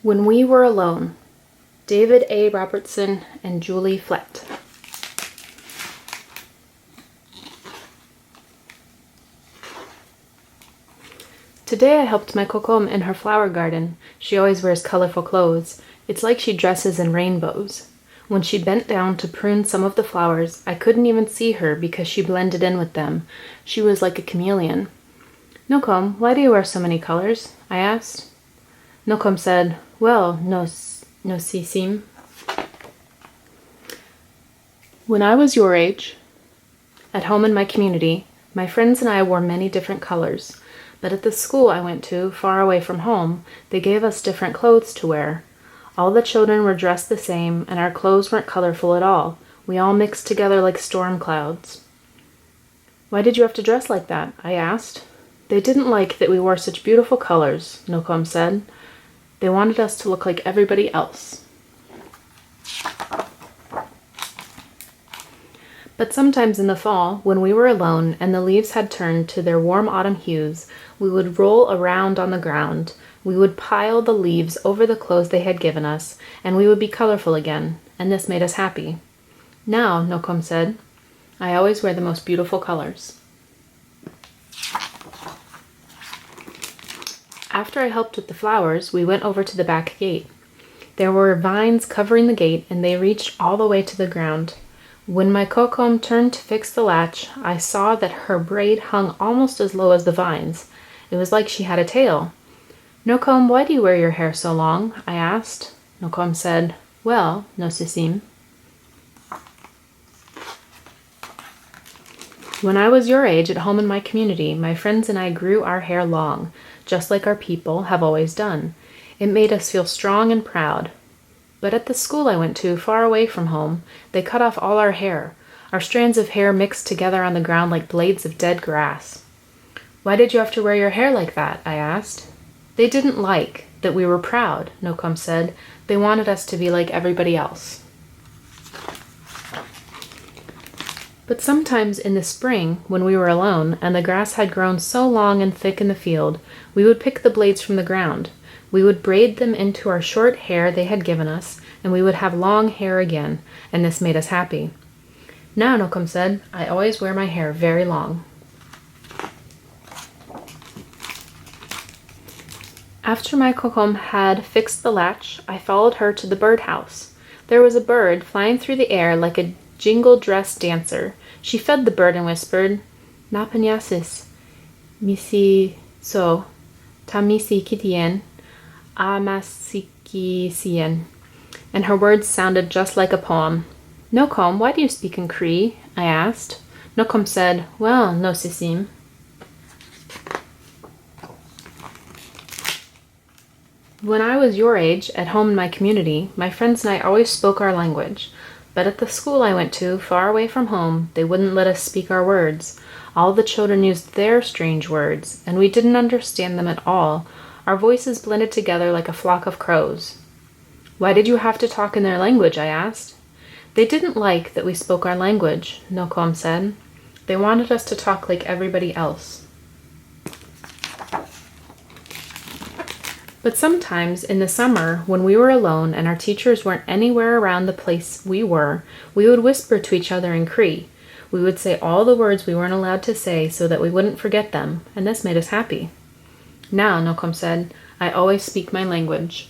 When We Were Alone, David A. Robertson and Julie Flett. Today I helped my kokom in her flower garden. She always wears colorful clothes. It's like she dresses in rainbows. When she bent down to prune some of the flowers, I couldn't even see her because she blended in with them. She was like a chameleon. "Nokom, why do you wear so many colors?" I asked. Nokom said, "Well, no sisim. When I was your age, at home in my community, my friends and I wore many different colors. But at the school I went to, far away from home, they gave us different clothes to wear. All the children were dressed the same, and our clothes weren't colorful at all. We all mixed together like storm clouds." "Why did you have to dress like that?" I asked. "They didn't like that we wore such beautiful colors," Nokom said. "They wanted us to look like everybody else." But sometimes in the fall, when we were alone and the leaves had turned to their warm autumn hues, we would roll around on the ground. We would pile the leaves over the clothes they had given us, and we would be colorful again, and this made us happy. "Now," Nokom said, "I always wear the most beautiful colors." After I helped with the flowers, we went over to the back gate. There were vines covering the gate, and they reached all the way to the ground. When my kokom turned to fix the latch, I saw that her braid hung almost as low as the vines. It was like she had a tail. "Nokom, why do you wear your hair so long?" I asked. Nokom said, "Well, no sisim. When I was your age at home in my community, my friends and I grew our hair long, just like our people have always done. It made us feel strong and proud. But at the school I went to, far away from home, they cut off all our hair. Our strands of hair mixed together on the ground like blades of dead grass." "Why did you have to wear your hair like that?" I asked. "They didn't like that we were proud," Nokom said. "They wanted us to be like everybody else." But sometimes in the spring, when we were alone and the grass had grown so long and thick in the field, we would pick the blades from the ground. We would braid them into our short hair they had given us, and we would have long hair again, and this made us happy. "Now," Nokom said, "I always wear my hair very long." After my kokom had fixed the latch, I followed her to the birdhouse. There was a bird flying through the air like a jingle-dress dancer. She fed the bird and whispered, "Napanyasis, misi so, tamisi kitien, amasiki sien," and her words sounded just like a poem. "Nokom, why do you speak in Cree?" I asked. Nokom said, "Well, no sisim." When I was your age, at home in my community, my friends and I always spoke our language. But at the school I went to, far away from home, they wouldn't let us speak our words. All the children used their strange words, and we didn't understand them at all. Our voices blended together like a flock of crows. "Why did you have to talk in their language?" I asked. "They didn't like that we spoke our language," Nokom said. "They wanted us to talk like everybody else." But sometimes in the summer, when we were alone and our teachers weren't anywhere around the place we would whisper to each other in Cree. We would say all the words we weren't allowed to say so that we wouldn't forget them, and this made us happy. "Now," Nokom said, "I always speak my language."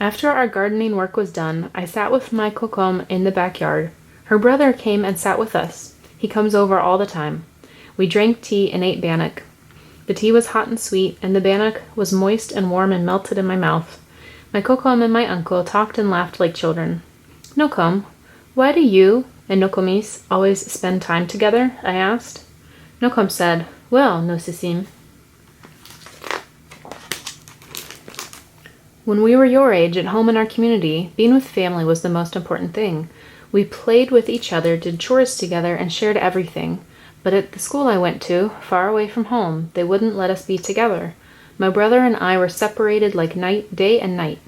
After our gardening work was done, I sat with my kokom in the backyard. Her brother came and sat with us. He comes over all the time. We drank tea and ate bannock. The tea was hot and sweet, and the bannock was moist and warm and melted in my mouth. My kokom and my uncle talked and laughed like children. "Nokom, why do you and Nokomis always spend time together?" I asked. Nokom said, "Well, no sisim." When we were your age, at home in our community, being with family was the most important thing. We played with each other, did chores together, and shared everything. But at the school I went to, far away from home, they wouldn't let us be together. My brother and I were separated like day and night.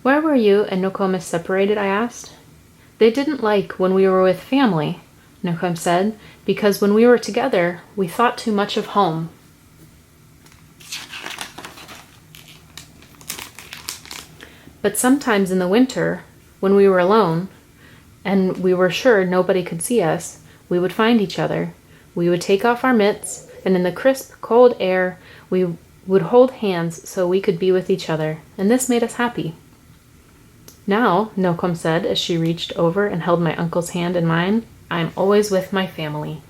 "Why were you and Nokomis separated?" I asked. "They didn't like when we were with family," Nokom said, "because when we were together, we thought too much of home." But sometimes in the winter, when we were alone, and we were sure nobody could see us, we would find each other. We would take off our mitts, and in the crisp, cold air, we would hold hands so we could be with each other, and this made us happy. Now, Nokom said as she reached over and held my uncle's hand in mine, I'm always with my family.